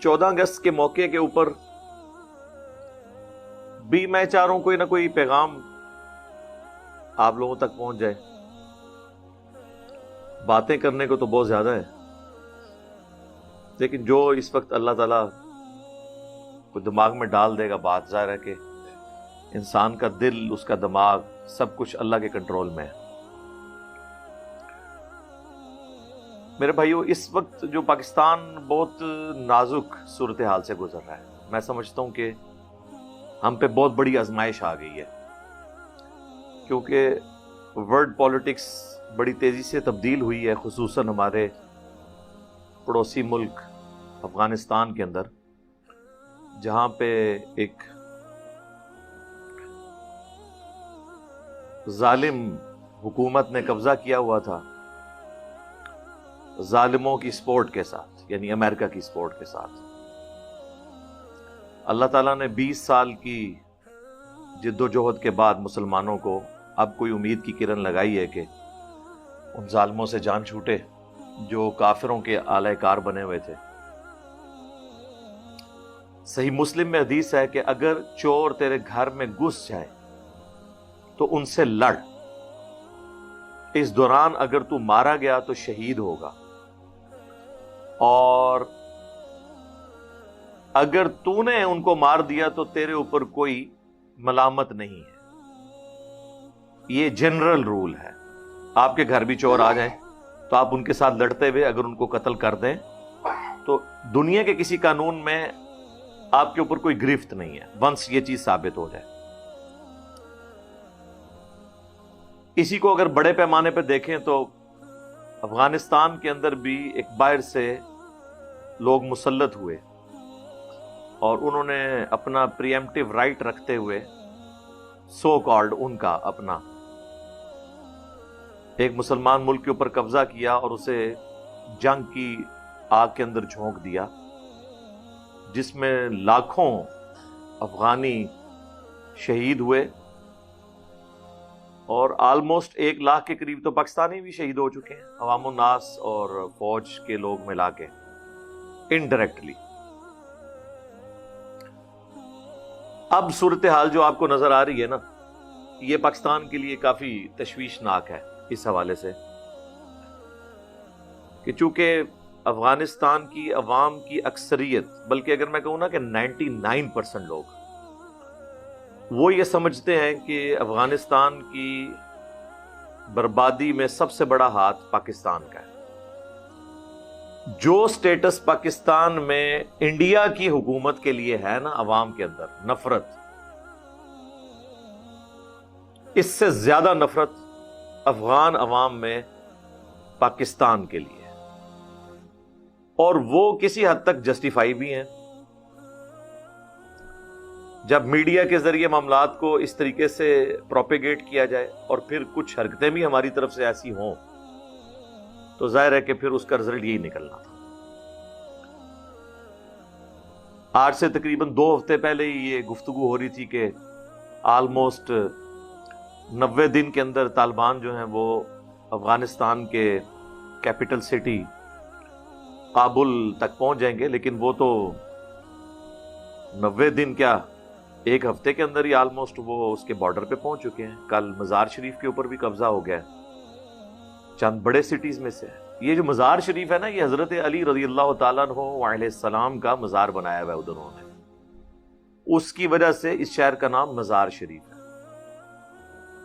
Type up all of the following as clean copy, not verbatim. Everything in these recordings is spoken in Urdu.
14 اگست کے موقع کے اوپر بھی میں چاہ رہا ہوں کوئی نہ کوئی پیغام آپ لوگوں تک پہنچ جائے. باتیں کرنے کو تو بہت زیادہ ہے، لیکن جو اس وقت اللہ تعالیٰ کو دماغ میں ڈال دے گا بات، ظاہر ہے کہ انسان کا دل، اس کا دماغ، سب کچھ اللہ کے کنٹرول میں ہے. میرے بھائیو، اس وقت جو پاکستان بہت نازک صورتحال سے گزر رہا ہے، میں سمجھتا ہوں کہ ہم پہ بہت بڑی آزمائش آ گئی ہے، کیونکہ ورلڈ پالیٹکس بڑی تیزی سے تبدیل ہوئی ہے، خصوصاً ہمارے پڑوسی ملک افغانستان کے اندر، جہاں پہ ایک ظالم حکومت نے قبضہ کیا ہوا تھا ظالموں کی سپورٹ کے ساتھ، یعنی امریکہ کی سپورٹ کے ساتھ. اللہ تعالیٰ نے 20 سال کی جد و جہد کے بعد مسلمانوں کو اب کوئی امید کی کرن لگائی ہے کہ ان ظالموں سے جان چھوٹے جو کافروں کے آلہ کار بنے ہوئے تھے. صحیح مسلم میں حدیث ہے کہ اگر چور تیرے گھر میں گھس جائے تو ان سے لڑ، اس دوران اگر تو مارا گیا تو شہید ہوگا، اور اگر تو نے ان کو مار دیا تو تیرے اوپر کوئی ملامت نہیں ہے. یہ جنرل رول ہے. آپ کے گھر بھی چور آ جائیں تو آپ ان کے ساتھ لڑتے ہوئے اگر ان کو قتل کر دیں تو دنیا کے کسی قانون میں آپ کے اوپر کوئی گرفت نہیں ہے، ونس یہ چیز ثابت ہو جائے. اسی کو اگر بڑے پیمانے پہ دیکھیں تو افغانستان کے اندر بھی ایک باہر سے لوگ مسلط ہوئے اور انہوں نے اپنا پریمپٹیو رائٹ رکھتے ہوئے سو کالڈ ان کا اپنا ایک مسلمان ملک کے اوپر قبضہ کیا اور اسے جنگ کی آگ کے اندر جھونک دیا، جس میں لاکھوں افغانی شہید ہوئے اور آلموسٹ 1 لاکھ کے قریب تو پاکستانی بھی شہید ہو چکے ہیں، عوام الناس اور فوج کے لوگ ملا کے انڈائریکٹلی. اب صورتحال جو آپ کو نظر آ رہی ہے نا، یہ پاکستان کے لیے کافی تشویشناک ہے اس حوالے سے کہ چونکہ افغانستان کی عوام کی اکثریت، بلکہ اگر میں کہوں نا کہ 99% لوگ وہ یہ سمجھتے ہیں کہ افغانستان کی بربادی میں سب سے بڑا ہاتھ پاکستان کا ہے. جو سٹیٹس پاکستان میں انڈیا کی حکومت کے لیے ہے نا، عوام کے اندر نفرت، اس سے زیادہ نفرت افغان عوام میں پاکستان کے لیے ہے، اور وہ کسی حد تک جسٹیفائی بھی ہیں. جب میڈیا کے ذریعے معاملات کو اس طریقے سے پروپیگیٹ کیا جائے اور پھر کچھ حرکتیں بھی ہماری طرف سے ایسی ہوں تو ظاہر ہے کہ پھر اس کا رزلٹ یہی نکلنا تھا. آج سے تقریباً 2 ہفتے پہلے ہی یہ گفتگو ہو رہی تھی کہ آلموسٹ 90 دن کے اندر طالبان جو ہیں وہ افغانستان کے کیپٹل سٹی کابل تک پہنچ جائیں گے، لیکن وہ تو 90 دن کیا 1 ہفتے کے اندر ہی آلموسٹ وہ اس کے بارڈر پہ پہنچ چکے ہیں. کل مزار شریف کے اوپر بھی قبضہ ہو گیا ہے، چند بڑے سٹیز میں سے. یہ جو مزار شریف ہے نا، یہ حضرت علی رضی اللہ تعالیٰ عنہ علیہ السلام کا مزار بنایا ہوا ہے ادھر انہوں نے، اس کی وجہ سے اس شہر کا نام مزار شریف ہے.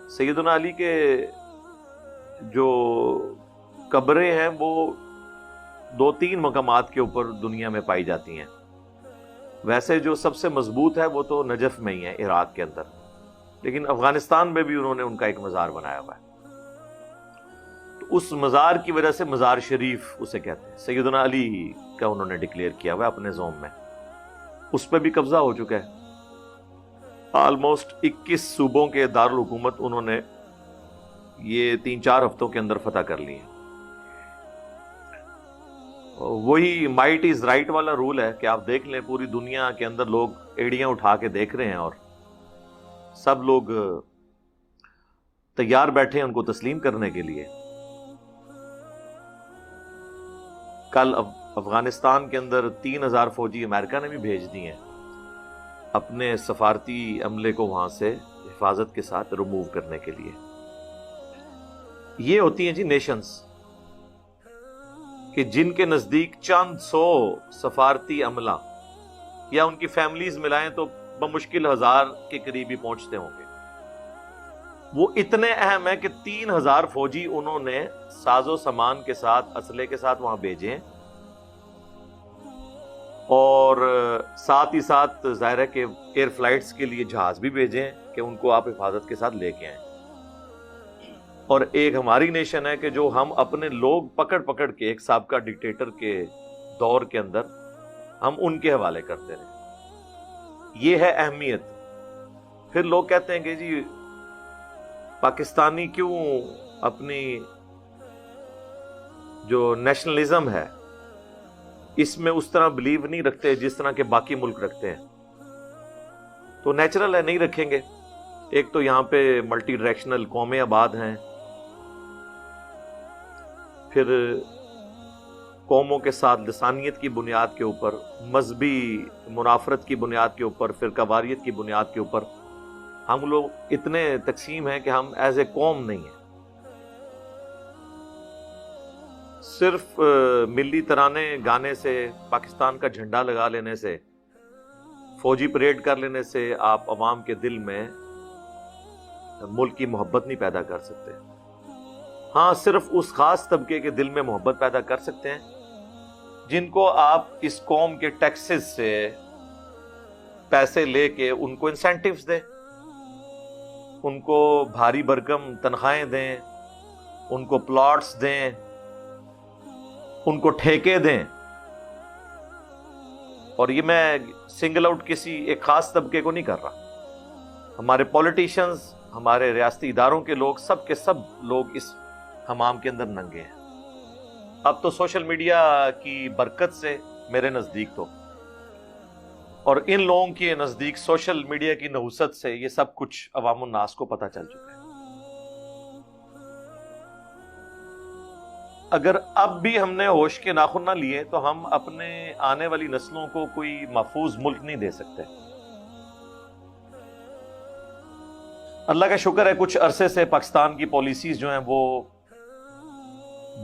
سیدنا علی کے جو قبریں ہیں وہ 2-3 مقامات کے اوپر دنیا میں پائی جاتی ہیں. ویسے جو سب سے مضبوط ہے وہ تو نجف میں ہی ہے، عراق کے اندر، لیکن افغانستان میں بھی انہوں نے ان کا ایک مزار بنایا ہوا ہے. تو اس مزار کی وجہ سے مزار شریف اسے کہتے ہیں. سیدنا علی کا انہوں نے ڈکلیئر کیا ہوا ہے اپنے زوم میں، اس پہ بھی قبضہ ہو چکا ہے. آلموسٹ 21 صوبوں کے دارالحکومت انہوں نے یہ 3-4 ہفتوں کے اندر فتح کر لی ہے. وہی مائٹ از رائٹ والا رول ہے کہ آپ دیکھ لیں پوری دنیا کے اندر لوگ ایڑیاں اٹھا کے دیکھ رہے ہیں اور سب لوگ تیار بیٹھے ہیں ان کو تسلیم کرنے کے لیے. کل افغانستان کے اندر 3,000 فوجی امریکہ نے بھی بھیج دی ہیں اپنے سفارتی عملے کو وہاں سے حفاظت کے ساتھ ریموو کرنے کے لیے. یہ ہوتی ہیں جی نیشنز کہ جن کے نزدیک چند سو سفارتی عملہ یا ان کی فیملیز ملائیں تو بمشکل 1,000 کے قریب ہی پہنچتے ہوں گے. وہ اتنے اہم ہیں کہ 3,000 فوجی انہوں نے ساز و سامان کے ساتھ اسلحے کے ساتھ وہاں بھیجے، اور ساتھ ہی ساتھ ظاہر ہے کہ ایئر فلائٹس کے لیے جہاز بھی بھیجے کہ ان کو آپ حفاظت کے ساتھ لے کے آئیں. اور ایک ہماری نیشن ہے کہ جو ہم اپنے لوگ پکڑ پکڑ کے ایک سابقہ ڈکٹیٹر کے دور کے اندر ہم ان کے حوالے کرتے رہے. یہ ہے اہمیت. پھر لوگ کہتے ہیں کہ جی پاکستانی کیوں اپنی جو نیشنلزم ہے اس میں اس طرح بلیو نہیں رکھتے جس طرح کے باقی ملک رکھتے ہیں. تو نیچرل ہے، نہیں رکھیں گے. ایک تو یہاں پہ ملٹی ڈائریکشنل قومیں آباد ہیں، پھر قوموں کے ساتھ لسانیت کی بنیاد کے اوپر، مذہبی منافرت کی بنیاد کے اوپر، فرقہ واریت کی بنیاد کے اوپر ہم لوگ اتنے تقسیم ہیں کہ ہم ایز اے قوم نہیں ہیں. صرف ملی ترانے گانے سے، پاکستان کا جھنڈا لگا لینے سے، فوجی پریڈ کر لینے سے آپ عوام کے دل میں ملک کی محبت نہیں پیدا کر سکتے. ہاں صرف اس خاص طبقے کے دل میں محبت پیدا کر سکتے ہیں جن کو آپ اس قوم کے ٹیکسز سے پیسے لے کے ان کو انسینٹیوز دیں، ان کو بھاری بھرکم تنخواہیں دیں، ان کو پلاٹس دیں، ان کو ٹھیکے دیں. اور یہ میں سنگل آؤٹ کسی ایک خاص طبقے کو نہیں کر رہا. ہمارے پولیٹیشنز، ہمارے ریاستی اداروں کے لوگ، سب کے سب لوگ اس حمام کے اندر ننگے ہیں. اب تو سوشل میڈیا کی برکت سے میرے نزدیک تو، اور ان لوگوں کے نزدیک سوشل میڈیا کی نحوست سے یہ سب کچھ عوام الناس کو پتہ چل چکا ہے. اگر اب بھی ہم نے ہوش کے ناخن نہ لیے تو ہم اپنے آنے والی نسلوں کو کوئی محفوظ ملک نہیں دے سکتے. اللہ کا شکر ہے کچھ عرصے سے پاکستان کی پالیسیز جو ہیں وہ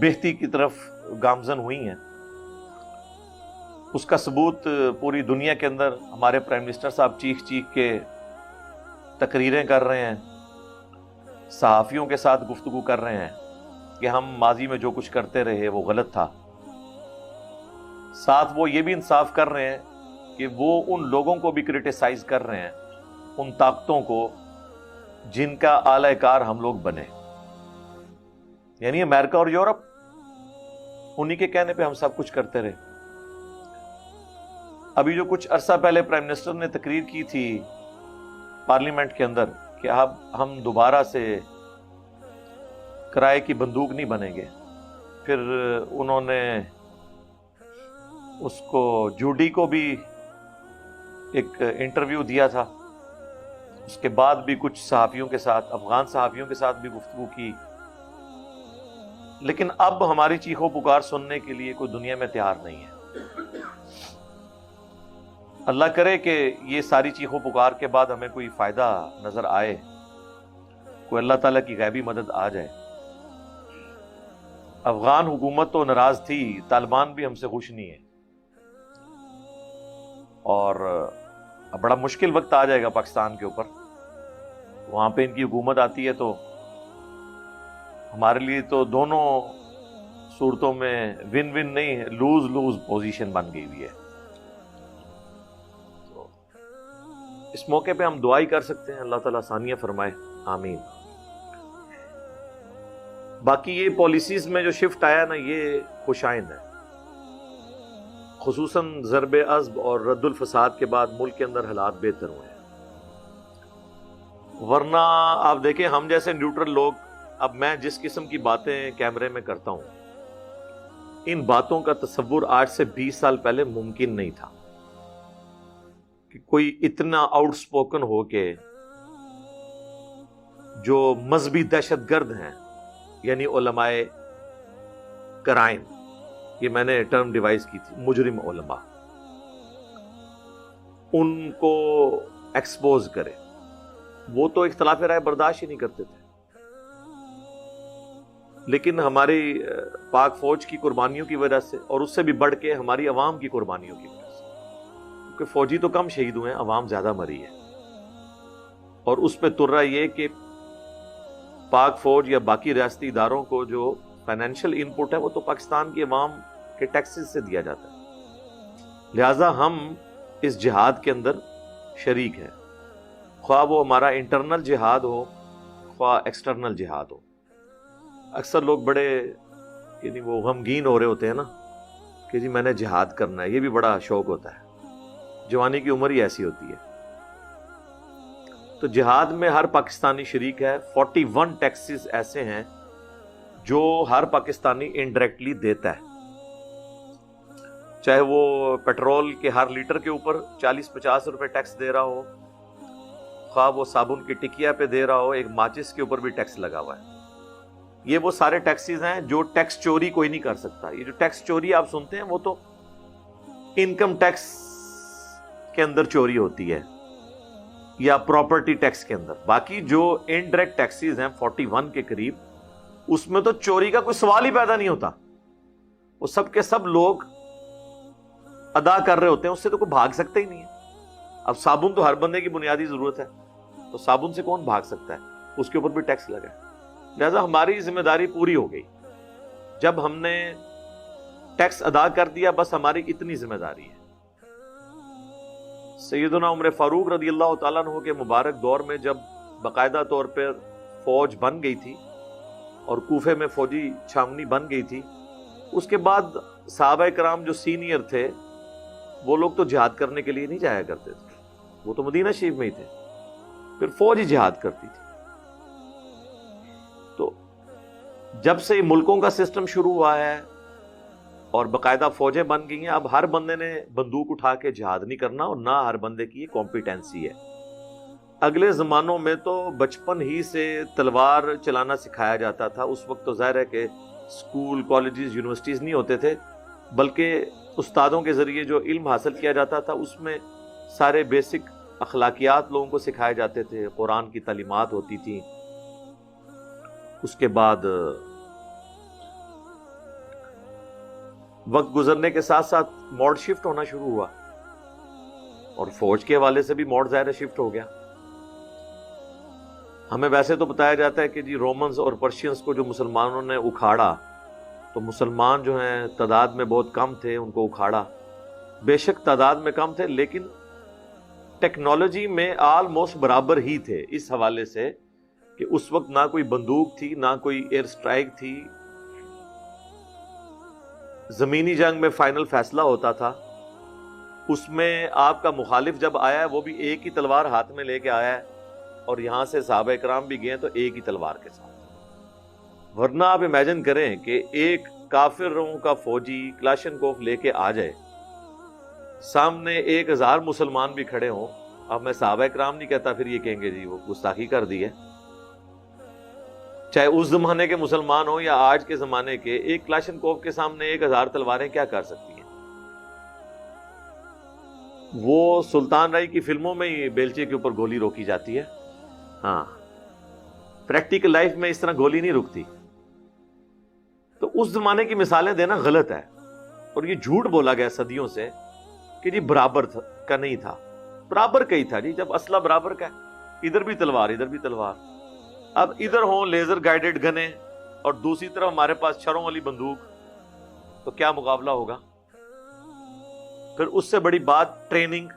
بہتری کی طرف گامزن ہوئی ہیں. اس کا ثبوت پوری دنیا کے اندر ہمارے پرائم منسٹر صاحب چیخ چیخ کے تقریریں کر رہے ہیں، صحافیوں کے ساتھ گفتگو کر رہے ہیں کہ ہم ماضی میں جو کچھ کرتے رہے وہ غلط تھا. ساتھ وہ یہ بھی انصاف کر رہے ہیں کہ وہ ان لوگوں کو بھی کرٹیسائز کر رہے ہیں، ان طاقتوں کو جن کا اعلی کار ہم لوگ بنے، یعنی امریکہ اور یورپ. انہی کے کہنے پہ ہم سب کچھ کرتے رہے. ابھی جو کچھ عرصہ پہلے پرائم منسٹر نے تقریر کی تھی پارلیمنٹ کے اندر کہ اب ہم دوبارہ سے کرائے کی بندوق نہیں بنیں گے، پھر انہوں نے اس کو جوڈی کو بھی ایک انٹرویو دیا تھا، اس کے بعد بھی کچھ صحافیوں کے ساتھ، افغان صحافیوں کے ساتھ بھی گفتگو کی. لیکن اب ہماری چیخو پکار سننے کے لیے کوئی دنیا میں تیار نہیں ہے. اللہ کرے کہ یہ ساری چیخو پکار کے بعد ہمیں کوئی فائدہ نظر آئے، کوئی اللہ تعالیٰ کی غیبی مدد آ جائے. افغان حکومت تو ناراض تھی، طالبان بھی ہم سے خوش نہیں ہے، اور بڑا مشکل وقت آ جائے گا پاکستان کے اوپر. وہاں پہ ان کی حکومت آتی ہے تو ہمارے لیے تو دونوں صورتوں میں ون ون نہیں، لوز لوز پوزیشن بن گئی ہوئی ہے. تو اس موقع پہ ہم دعا ہی کر سکتے ہیں، اللہ تعالیٰ آسانیاں فرمائے، آمین. باقی یہ پالیسیز میں جو شفٹ آیا نا یہ خوش آئند ہے، خصوصاً ضرب عصب اور رد الفساد کے بعد ملک کے اندر حالات بہتر ہوئے ہیں. ورنہ آپ دیکھیں ہم جیسے نیوٹرل لوگ، اب میں جس قسم کی باتیں کیمرے میں کرتا ہوں، ان باتوں کا تصور آج سے 20 سال پہلے ممکن نہیں تھا کہ کوئی اتنا آؤٹ سپوکن ہو کے جو مذہبی دہشت گرد ہیں، یعنی علماء کرائم، یہ میں نے ٹرم ڈیوائز کی تھی، مجرم علماء، ان کو ایکسپوز کرے. وہ تو اختلاف رائے برداشت ہی نہیں کرتے تھے، لیکن ہماری پاک فوج کی قربانیوں کی وجہ سے، اور اس سے بھی بڑھ کے ہماری عوام کی قربانیوں کی وجہ سے، کیونکہ فوجی تو کم شہید ہوئے ہیں، عوام زیادہ مری ہے. اور اس پہ تر رہا یہ کہ پاک فوج یا باقی ریاستی اداروں کو جو فائنینشیل ان پٹ ہے وہ تو پاکستان کی عوام کے ٹیکسز سے دیا جاتا ہے. لہٰذا ہم اس جہاد کے اندر شریک ہیں، خواہ وہ ہمارا انٹرنل جہاد ہو خواہ ایکسٹرنل جہاد ہو. اکثر لوگ بڑے یعنی وہ غمگین ہو رہے ہوتے ہیں نا کہ جی میں نے جہاد کرنا ہے، یہ بھی بڑا شوق ہوتا ہے، جوانی کی عمر ہی ایسی ہوتی ہے. تو جہاد میں ہر پاکستانی شریک ہے. 41 ٹیکسز ایسے ہیں جو ہر پاکستانی انڈائریکٹلی دیتا ہے، چاہے وہ پیٹرول کے ہر لیٹر کے اوپر 40-50 روپے ٹیکس دے رہا ہو، خواہ وہ صابن کی ٹکیا پہ دے رہا ہو، ایک ماچس کے اوپر بھی ٹیکس لگا ہوا ہے. یہ وہ سارے ٹیکسز ہیں جو ٹیکس چوری کوئی نہیں کر سکتا. یہ جو ٹیکس چوری آپ سنتے ہیں وہ تو انکم ٹیکس کے اندر چوری ہوتی ہے یا پراپرٹی ٹیکس کے اندر. باقی جو انڈائریکٹ ٹیکسز ہیں 41 کے قریب، اس میں تو چوری کا کوئی سوال ہی پیدا نہیں ہوتا. وہ سب کے سب لوگ ادا کر رہے ہوتے ہیں، اس سے تو کوئی بھاگ سکتا ہی نہیں ہے. اب صابن تو ہر بندے کی بنیادی ضرورت ہے، تو صابن سے کون بھاگ سکتا ہے؟ اس کے اوپر بھی ٹیکس لگا ہے. لہذا ہماری ذمہ داری پوری ہو گئی. جب ہم نے ٹیکس ادا کر دیا بس ہماری اتنی ذمہ داری ہے. سیدنا عمر فاروق رضی اللہ تعالیٰ عنہ کے مبارک دور میں جب باقاعدہ طور پر فوج بن گئی تھی اور کوفے میں فوجی چھاونی بن گئی تھی، اس کے بعد صحابہ کرام جو سینئر تھے وہ لوگ تو جہاد کرنے کے لیے نہیں جایا کرتے تھے، وہ تو مدینہ شریف میں ہی تھے، پھر فوج ہی جہاد کرتی تھی. تو جب سے ملکوں کا سسٹم شروع ہوا ہے اور باقاعدہ فوجیں بن گئی ہیں، اب ہر بندے نے بندوق اٹھا کے جہاد نہیں کرنا، اور نہ ہر بندے کی یہ کمپیٹنسی ہے. اگلے زمانوں میں تو بچپن ہی سے تلوار چلانا سکھایا جاتا تھا. اس وقت تو ظاہر ہے کہ اسکول، کالجز، یونیورسٹیز نہیں ہوتے تھے، بلکہ استادوں کے ذریعے جو علم حاصل کیا جاتا تھا اس میں سارے بیسک اخلاقیات لوگوں کو سکھائے جاتے تھے، قرآن کی تعلیمات ہوتی تھیں. اس کے بعد وقت گزرنے کے ساتھ ساتھ موڈ شفٹ ہونا شروع ہوا، اور فوج کے حوالے سے بھی موڈ ظاہر شفٹ ہو گیا. ہمیں ویسے تو بتایا جاتا ہے کہ جی رومنز اور پرشینز کو جو مسلمانوں نے اکھاڑا، تو مسلمان جو ہیں تعداد میں بہت کم تھے، ان کو اکھاڑا. بے شک تعداد میں کم تھے لیکن ٹیکنالوجی میں آلموسٹ برابر ہی تھے، اس حوالے سے کہ اس وقت نہ کوئی بندوق تھی، نہ کوئی ایئر سٹرائک تھی. زمینی جنگ میں فائنل فیصلہ ہوتا تھا، اس میں آپ کا مخالف جب آیا ہے وہ بھی ایک ہی تلوار ہاتھ میں لے کے آیا ہے، اور یہاں سے صحابہ کرام بھی گئے تو ایک ہی تلوار کے ساتھ. ورنہ آپ امیجن کریں کہ ایک کافروں کا فوجی کلاشنکوف لے کے آ جائے، سامنے 1000 مسلمان بھی کھڑے ہوں. اب میں صحابہ کرام نہیں کہتا، پھر یہ کہیں گے جی وہ گستاخی کر دی ہے. چاہے اس زمانے کے مسلمان ہوں یا آج کے زمانے کے، ایک کلاشنکوف کے سامنے 1000 تلواریں کیا کر سکتی ہیں؟ وہ سلطان رائی کی فلموں میں ہی بیلچے کے اوپر گولی روکی جاتی ہے. ہاں، پریکٹیکل لائف میں اس طرح گولی نہیں رکتی. تو اس زمانے کی مثالیں دینا غلط ہے، اور یہ جھوٹ بولا گیا صدیوں سے کہ جی برابر کا نہیں تھا. برابر کا ہی تھا جی، جب اسلحہ برابر کا ہے، ادھر بھی تلوار ادھر بھی تلوار. اب ادھر ہوں لیزر گائیڈڈ گنیں اور دوسری طرف ہمارے پاس چھروں والی بندوق، تو کیا مقابلہ ہوگا؟ پھر اس سے بڑی بات ٹریننگ.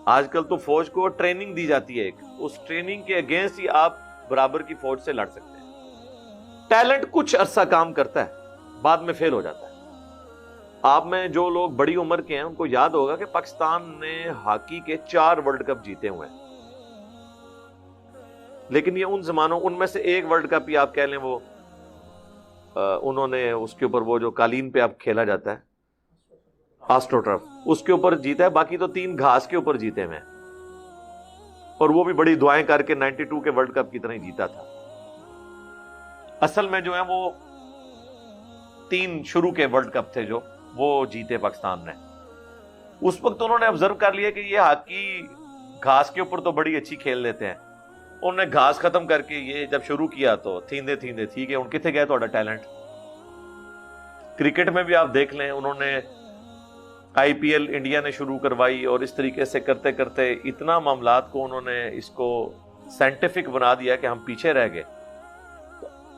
آج کل تو فوج کو ٹریننگ دی جاتی ہے، اس ٹریننگ کے اگینسٹ ہی آپ برابر کی فوج سے لڑ سکتے ہیں. ٹیلنٹ کچھ عرصہ کام کرتا ہے، بعد میں فیل ہو جاتا ہے. آپ میں جو لوگ بڑی عمر کے ہیں ان کو یاد ہوگا کہ پاکستان نے ہاکی کے 4 ورلڈ کپ جیتے ہوئے ہیں، لیکن یہ ان زمانوں، ان میں سے ایک ورلڈ کپ ہی آپ کہہ لیں وہ انہوں نے اس کے اوپر وہ جو قالین پہ اب کھیلا جاتا ہے آسٹرو ٹرف، اس کے اوپر جیتا ہے. باقی تو 3 گھاس کے اوپر جیتے ہیں، اور وہ بھی بڑی دعائیں کر کے 92 کے ورلڈ کپ کی طرح ہی جیتا تھا. اصل میں جو ہے وہ 3 شروع کے ورلڈ کپ تھے جو وہ جیتے پاکستان نے. اس وقت انہوں نے آبزرو کر لیا کہ یہ ہاکی گھاس کے اوپر تو بڑی اچھی کھیل لیتے ہیں. انہوں نے گھاس ختم کر کے یہ جب شروع کیا تو تھیندے ٹھیک ہے. ان کتنے گئے تھوڑا ٹیلنٹ. کرکٹ میں بھی آپ دیکھ لیں, انہوں نے IPL انڈیا نے شروع کروائی اور اس طریقے سے کرتے کرتے اتنا معاملات کو انہوں نے اس کو سائنٹیفک بنا دیا کہ ہم پیچھے رہ گئے.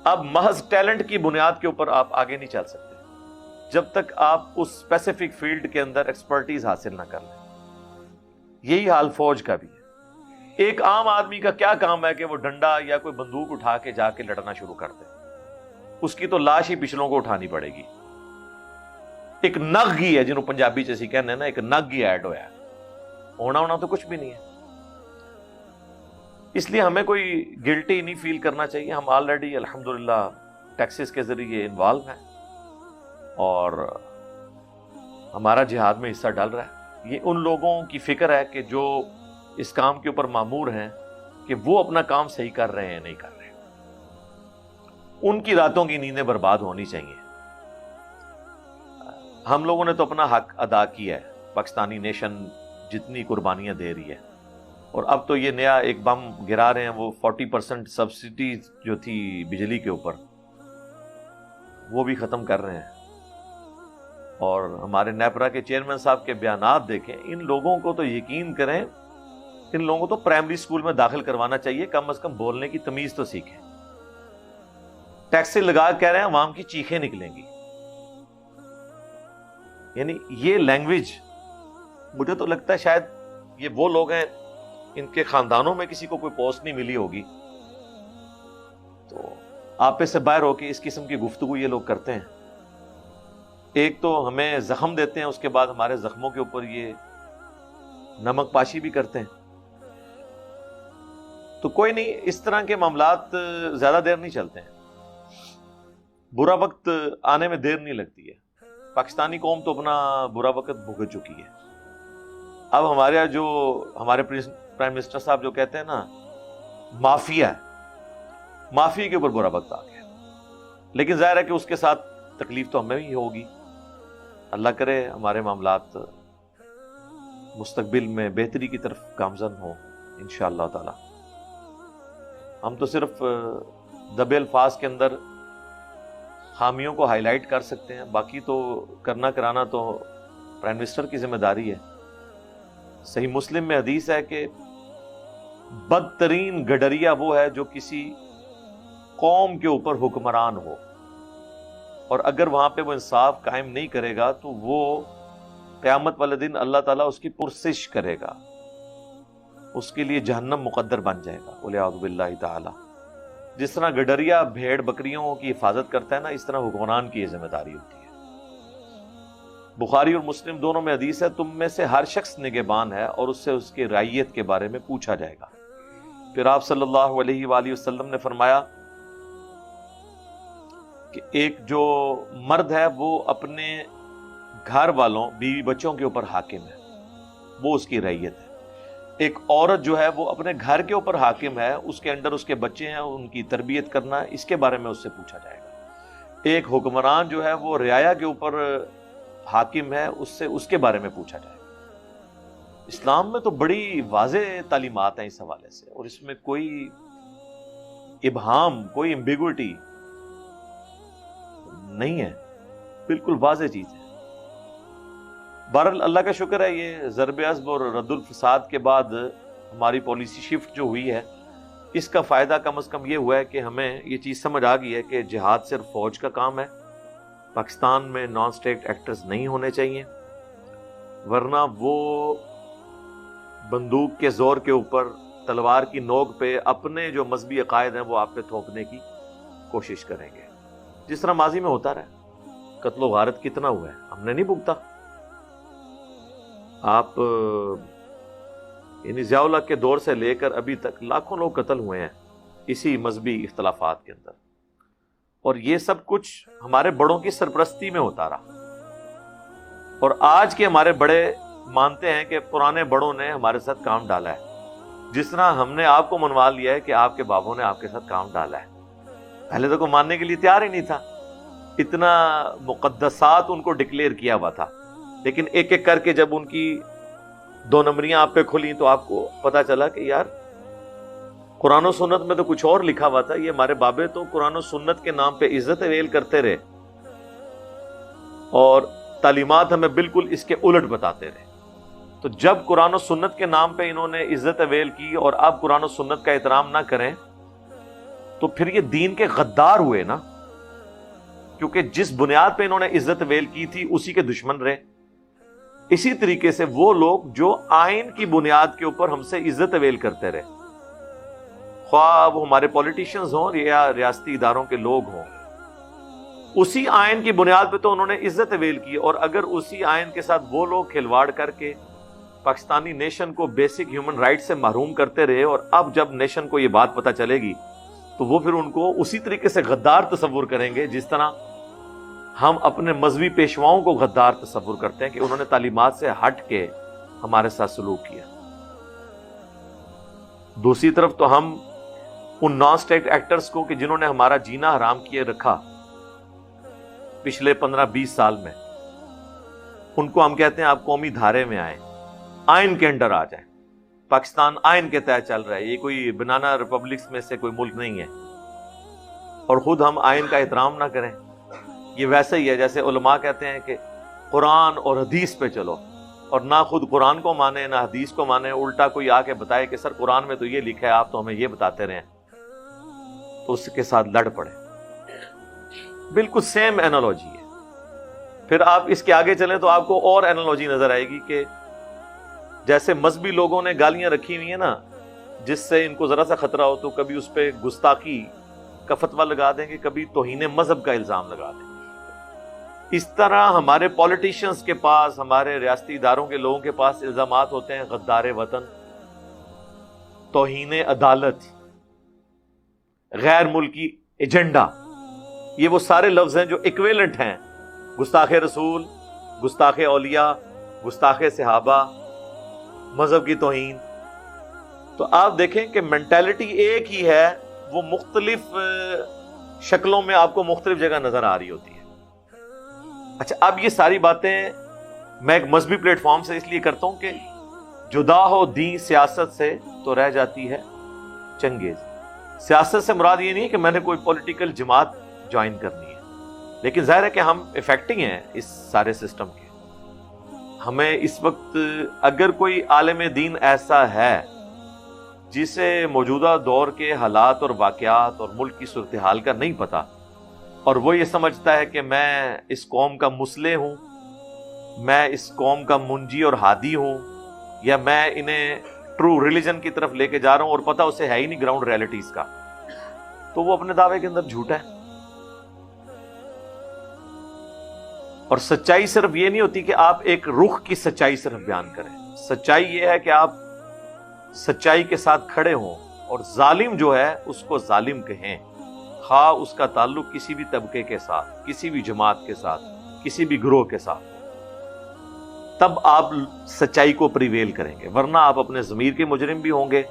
اب محض ٹیلنٹ کی بنیاد کے اوپر آپ آگے نہیں چل سکتے جب تک آپ اس اسپیسیفک فیلڈ کے اندر ایکسپرٹیز حاصل نہ کر لیں. یہی حال فوج کا بھی ہے. ایک عام آدمی کا کیا کام ہے کہ وہ ڈنڈا یا کوئی بندوق اٹھا کے جا کے لڑنا شروع کر دے؟ اس کی تو لاش ہی پچھلوں کو اٹھانی پڑے گی. ایک نگ ہی ہے جنہوں پنجابی چیسی کہنے نا, ایک نگ ہی ایڈ ہویا ہے. ہونا تو کچھ بھی نہیں ہے. اس لیے ہمیں کوئی گلٹی نہیں فیل کرنا چاہیے. ہم آلریڈی الحمدللہ ٹیکسس کے ذریعے انوالو ہیں اور ہمارا جہاد میں حصہ ڈال رہا ہے. یہ ان لوگوں کی فکر ہے کہ جو اس کام کے اوپر مامور ہیں کہ وہ اپنا کام صحیح کر رہے ہیں نہیں کر رہے. ان کی راتوں کی نیندیں برباد ہونی چاہیے. ہم لوگوں نے تو اپنا حق ادا کیا ہے. پاکستانی نیشن جتنی قربانیاں دے رہی ہے, اور اب تو یہ نیا ایک بم گرا رہے ہیں, وہ 40% سبسڈی جو تھی بجلی کے اوپر وہ بھی ختم کر رہے ہیں. اور ہمارے نیپرا کے چیئرمین صاحب کے بیانات دیکھیں. ان لوگوں کو تو یقین کریں, ان لوگوں کو تو پرائمری سکول میں داخل کروانا چاہیے. کم از کم بولنے کی تمیز تو سیکھیں. ٹیکسی لگا کہہ رہے ہیں عوام کی چیخیں نکلیں گی. یعنی یہ لینگویج, مجھے تو لگتا ہے شاید یہ وہ لوگ ہیں ان کے خاندانوں میں کسی کو کوئی پوسٹ نہیں ملی ہوگی تو آپے سے باہر ہو کے اس قسم کی گفتگو یہ لوگ کرتے ہیں. ایک تو ہمیں زخم دیتے ہیں, اس کے بعد ہمارے زخموں کے اوپر یہ نمک پاشی بھی کرتے ہیں. تو کوئی نہیں, اس طرح کے معاملات زیادہ دیر نہیں چلتے ہیں. برا وقت آنے میں دیر نہیں لگتی ہے. پاکستانی قوم تو اپنا برا وقت بھگت چکی ہے. اب ہمارے جو ہمارے پرائم منسٹر صاحب جو کہتے ہیں نا مافیا ہے, مافیا کے اوپر برا وقت آ گیا. لیکن ظاہر ہے کہ اس کے ساتھ تکلیف تو ہمیں ہی ہوگی. اللہ کرے ہمارے معاملات مستقبل میں بہتری کی طرف گامزن ہو انشاءاللہ تعالی. ہم تو صرف دبے الفاظ کے اندر خامیوں کو ہائی لائٹ کر سکتے ہیں, باقی تو کرنا کرانا تو پرائم منسٹر کی ذمہ داری ہے. صحیح مسلم میں حدیث ہے کہ بدترین گڈریا وہ ہے جو کسی قوم کے اوپر حکمران ہو, اور اگر وہاں پہ وہ انصاف قائم نہیں کرے گا تو وہ قیامت والے دن اللہ تعالیٰ اس کی پرسش کرے گا, اس کے لیے جہنم مقدر بن جائے گا والعیاذ باللہ تعالی. جس طرح گڈریا بھیڑ بکریوں کی حفاظت کرتا ہے نا, اس طرح حکمران کی یہ ذمہ داری ہوتی ہے. بخاری اور مسلم دونوں میں حدیث ہے, تم میں سے ہر شخص نگہبان ہے اور اس سے اس کی رعیت کے بارے میں پوچھا جائے گا. پھر آپ صلی اللہ علیہ وآلہ وسلم نے فرمایا کہ ایک جو مرد ہے وہ اپنے گھر والوں بیوی بچوں کے اوپر حاکم ہے, وہ اس کی رعیت ہے. ایک عورت جو ہے وہ اپنے گھر کے اوپر حاکم ہے, اس کے انڈر اس کے بچے ہیں, ان کی تربیت کرنا, اس کے بارے میں اس سے پوچھا جائے گا. ایک حکمران جو ہے وہ رعایا کے اوپر حاکم ہے, اس سے اس کے بارے میں پوچھا جائے گا. اسلام میں تو بڑی واضح تعلیمات ہیں اس حوالے سے, اور اس میں کوئی ابہام, کوئی ایمبیگوٹی نہیں ہے, بالکل واضح چیز ہے. بہرحال اللہ کا شکر ہے, یہ ضرب عصب اور رد الفساد کے بعد ہماری پالیسی شفٹ جو ہوئی ہے, اس کا فائدہ کم از کم یہ ہوا ہے کہ ہمیں یہ چیز سمجھ آ گئی ہے کہ جہاد صرف فوج کا کام ہے. پاکستان میں نان اسٹیٹ ایکٹرز نہیں ہونے چاہیے, ورنہ وہ بندوق کے زور کے اوپر, تلوار کی نوک پہ اپنے جو مذہبی عقائد ہیں وہ آپ پہ تھوپنے کی کوشش کریں گے, جس طرح ماضی میں ہوتا رہا. قتل و غارت کتنا ہوا ہے, ہم نے نہیں بھگتا. آپ یعنی ضیاء الحق کے دور سے لے کر ابھی تک لاکھوں لوگ قتل ہوئے ہیں اسی مذہبی اختلافات کے اندر, اور یہ سب کچھ ہمارے بڑوں کی سرپرستی میں ہوتا رہا. اور آج کے ہمارے بڑے مانتے ہیں کہ پرانے بڑوں نے ہمارے ساتھ کام ڈالا ہے, جس طرح ہم نے آپ کو منوا لیا ہے کہ آپ کے بابوں نے آپ کے ساتھ کام ڈالا ہے. پہلے تو کوئی ماننے کے لیے تیار ہی نہیں تھا. اتنا مقدسات ان کو ڈکلیئر کیا ہوا تھا، لیکن ایک ایک کر کے جب ان کی 2 نمبریاں آپ پہ کھلی تو آپ کو پتا چلا کہ یار قرآن و سنت میں تو کچھ اور لکھا ہوا تھا، یہ ہمارے بابے تو قرآن و سنت کے نام پہ عزت اویل کرتے رہے اور تعلیمات ہمیں بالکل اس کے الٹ بتاتے رہے۔ تو جب قرآن و سنت کے نام پہ انہوں نے عزت اویل کی اور اب قرآن و سنت کا احترام نہ کریں تو پھر یہ دین کے غدار ہوئے نا، کیونکہ جس بنیاد پہ انہوں نے عزت اویل کی تھی اسی کے دشمن رہے۔ اسی طریقے سے وہ لوگ جو آئین کی بنیاد کے اوپر ہم سے عزت اویل کرتے رہے، خواہ وہ ہمارے پولیٹیشنز ہوں یا ریاستی اداروں کے لوگ ہوں، اسی آئین کی بنیاد پہ تو انہوں نے عزت اویل کی، اور اگر اسی آئین کے ساتھ وہ لوگ کھلواڑ کر کے پاکستانی نیشن کو بیسک ہیومن رائٹ سے محروم کرتے رہے، اور اب جب نیشن کو یہ بات پتہ چلے گی تو وہ پھر ان کو اسی طریقے سے غدار تصور کریں گے جس طرح ہم اپنے مذہبی پیشواؤں کو غدار تصور کرتے ہیں کہ انہوں نے تعلیمات سے ہٹ کے ہمارے ساتھ سلوک کیا۔ دوسری طرف تو ہم ان نان اسٹیٹ ایکٹرز کو کہ جنہوں نے ہمارا جینا حرام کیے رکھا پچھلے 15-20 سال میں، ان کو ہم کہتے ہیں آپ قومی دھارے میں آئیں، آئین کے انڈر آ جائیں۔ پاکستان آئین کے تحت چل رہا ہے، یہ کوئی بنانا ریپبلکس میں سے کوئی ملک نہیں ہے، اور خود ہم آئین کا احترام نہ کریں۔ یہ ویسے ہی ہے جیسے علماء کہتے ہیں کہ قرآن اور حدیث پہ چلو، اور نہ خود قرآن کو مانے نہ حدیث کو مانے، الٹا کوئی آ کے بتائے کہ سر قرآن میں تو یہ لکھا ہے، آپ تو ہمیں یہ بتاتے رہے، تو اس کے ساتھ لڑ پڑے۔ بالکل سیم اینالوجی ہے۔ پھر آپ اس کے آگے چلیں تو آپ کو اور اینالوجی نظر آئے گی کہ جیسے مذہبی لوگوں نے گالیاں رکھی ہوئی ہیں نا، جس سے ان کو ذرا سا خطرہ ہو تو کبھی اس پہ گستاخی کا فتویٰ لگا دیں گے، کبھی توہین مذہب کا الزام لگا دیں گے۔ اس طرح ہمارے پولیٹیشنز کے پاس، ہمارے ریاستی اداروں کے لوگوں کے پاس الزامات ہوتے ہیں غدار وطن، توہین عدالت، غیر ملکی ایجنڈا۔ یہ وہ سارے لفظ ہیں جو ایکویلنٹ ہیں، گستاخ رسول، گستاخ اولیاء، گستاخ صحابہ، مذہب کی توہین۔ تو آپ دیکھیں کہ مینٹالٹی ایک ہی ہے، وہ مختلف شکلوں میں آپ کو مختلف جگہ نظر آ رہی ہوتی ہے۔ اچھا، اب یہ ساری باتیں میں ایک مذہبی پلیٹ فارم سے اس لیے کرتا ہوں کہ جدا ہو دین سیاست سے تو رہ جاتی ہے چنگیز۔ سیاست سے مراد یہ نہیں کہ میں نے کوئی پولیٹیکل جماعت جوائن کرنی ہے، لیکن ظاہر ہے کہ ہم افیکٹنگ ہیں اس سارے سسٹم کے۔ ہمیں اس وقت اگر کوئی عالم دین ایسا ہے جسے موجودہ دور کے حالات اور واقعات اور ملک کی صورتحال کا نہیں پتا، اور وہ یہ سمجھتا ہے کہ میں اس قوم کا مصلح ہوں، میں اس قوم کا منجی اور ہادی ہوں، یا میں انہیں ٹرو ریلیجن کی طرف لے کے جا رہا ہوں، اور پتہ اسے ہے ہی نہیں گراؤنڈ ریئلٹیز کا، تو وہ اپنے دعوے کے اندر جھوٹا ہے۔ اور سچائی صرف یہ نہیں ہوتی کہ آپ ایک رخ کی سچائی صرف بیان کریں، سچائی یہ ہے کہ آپ سچائی کے ساتھ کھڑے ہوں، اور ظالم جو ہے اس کو ظالم کہیں، خواہ اس کا تعلق کسی بھی طبقے کے ساتھ، کسی بھی جماعت کے ساتھ، کسی بھی گروہ کے ساتھ، تب آپ سچائی کو پریویل کریں گے، ورنہ آپ اپنے ضمیر کے مجرم بھی ہوں گے،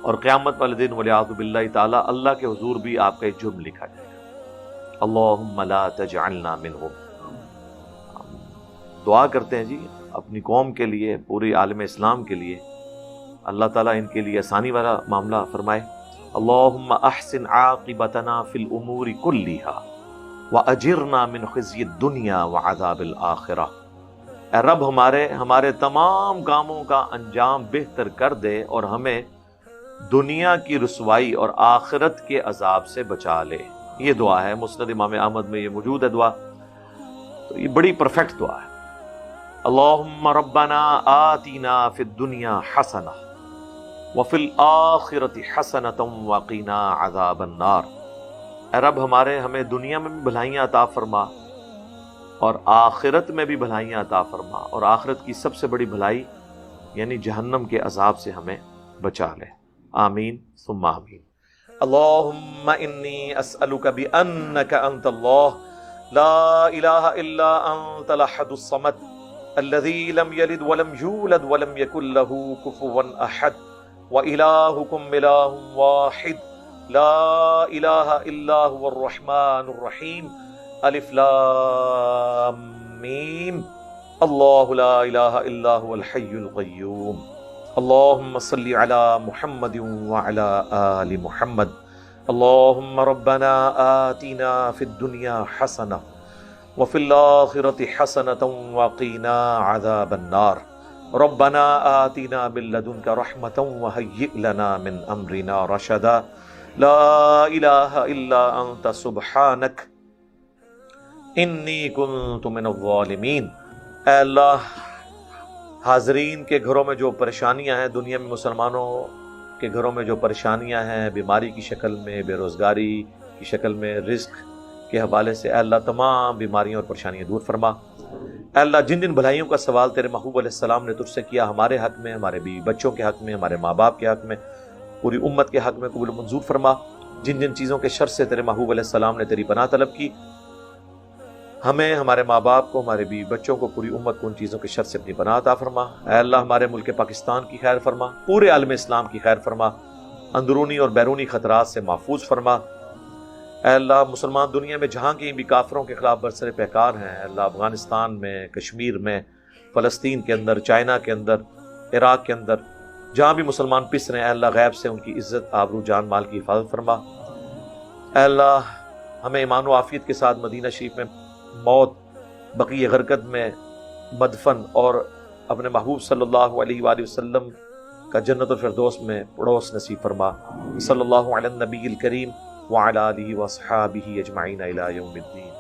اور قیامت والے دن والعیاذ باللہ تعالی اللہ کے حضور بھی آپ کا ایک جرم لکھا جائے گا۔ اللہم لا تجعلنا منہم۔ دعا کرتے ہیں جی اپنی قوم کے لیے، پوری عالم اسلام کے لیے، اللہ تعالیٰ ان کے لیے آسانی والا معاملہ فرمائے۔ اللہم احسن عاقبتنا فی الامور کلیہا واجرنا من خزی الدنیا وعذاب الآخرہ۔ اے رب ہمارے تمام کاموں کا انجام بہتر کر دے، اور ہمیں دنیا کی رسوائی اور آخرت کے عذاب سے بچا لے۔ یہ دعا ہے، مسند امام احمد میں یہ موجود ہے دعا، تو یہ بڑی پرفیکٹ دعا ہے۔ اللہم ربنا آتنا فی الدنیا حسنہ وفی الآخرۃ حسنۃ وقنا عذاب النار۔ اے رب ہمیں دنیا میں بھی بھلائیاں عطا فرما، اور آخرت میں بھی بھلائیاں عطا فرما، اور آخرت کی سب سے بڑی بھلائی یعنی جہنم کے عذاب سے ہمیں بچا لے۔ آمین ثم آمین۔ اللہم انی اسألک بأنک انت اللہ لا الہ الا انت الاحد الصمد الذي لم يلد ولم يولد ولم يكن له كفوا احد وإلهكم إله واحد لا إله إلا هو الرحمن الرحيم الف لام میم اللہ لا الہ الا هو الحی القیوم اللہم صلی علی محمد وعلی آل محمد اللہم ربنا آتنا فی الدنیا حسنہ وفی الآخرة حسنة وقنا عذاب النار ربنا آتنا من لدنك رحمة وهيئ لنا من أمرنا رشدا لا إله إلا أنت سبحانك إني كنت من الظالمين۔ اے اللہ، حاضرین کے گھروں میں جو پریشانیاں ہیں، دنیا میں مسلمانوں کے گھروں میں جو پریشانیاں ہیں، بیماری کی شکل میں، بے روزگاری کی شکل میں، رزق کے حوالے سے، اے اللہ تمام بیماریاں اور پریشانیاں دور فرما۔ اے اللہ، جن جن بھلائیوں کا سوال تیرے محبوب علیہ السلام نے تجھ سے کیا، ہمارے حق میں، ہمارے بیوی بچوں کے حق میں، ہمارے ماں باپ کے حق میں، پوری امت کے حق میں قبول و منظور فرما۔ جن جن چیزوں کے شر سے تیرے محبوب علیہ السلام نے تیری پناہ طلب کی، ہمیں، ہمارے ماں باپ کو، ہمارے بیوی بچوں کو، پوری امت کو ان چیزوں کے شر سے اپنی پناہ عطا فرما۔ اے اللہ، ہمارے ملک پاکستان کی خیر فرما، پورے عالم اسلام کی خیر فرما، اندرونی اور بیرونی خطرات سے محفوظ فرما۔ اے اللہ، مسلمان دنیا میں جہاں کہیں بھی کافروں کے خلاف برسر پیکار ہیں، اے اللہ، افغانستان میں، کشمیر میں، فلسطین کے اندر، چائنا کے اندر، عراق کے اندر، جہاں بھی مسلمان پس رہے ہیں، اے اللہ، غیب سے ان کی عزت، آبرو، جان مال کی حفاظت فرما۔ اے اللہ، ہمیں ایمان و عافیت کے ساتھ مدینہ شریف میں موت، بقیہ غرقد میں مدفن اور اپنے محبوب صلی اللہ علیہ وآلہ وسلم کا جنت الفردوس میں پڑوس نصیب فرما۔ صلی اللہ علی النبی الکریم وعلی آلہ واصحابہ اجمعین الی یوم الدین۔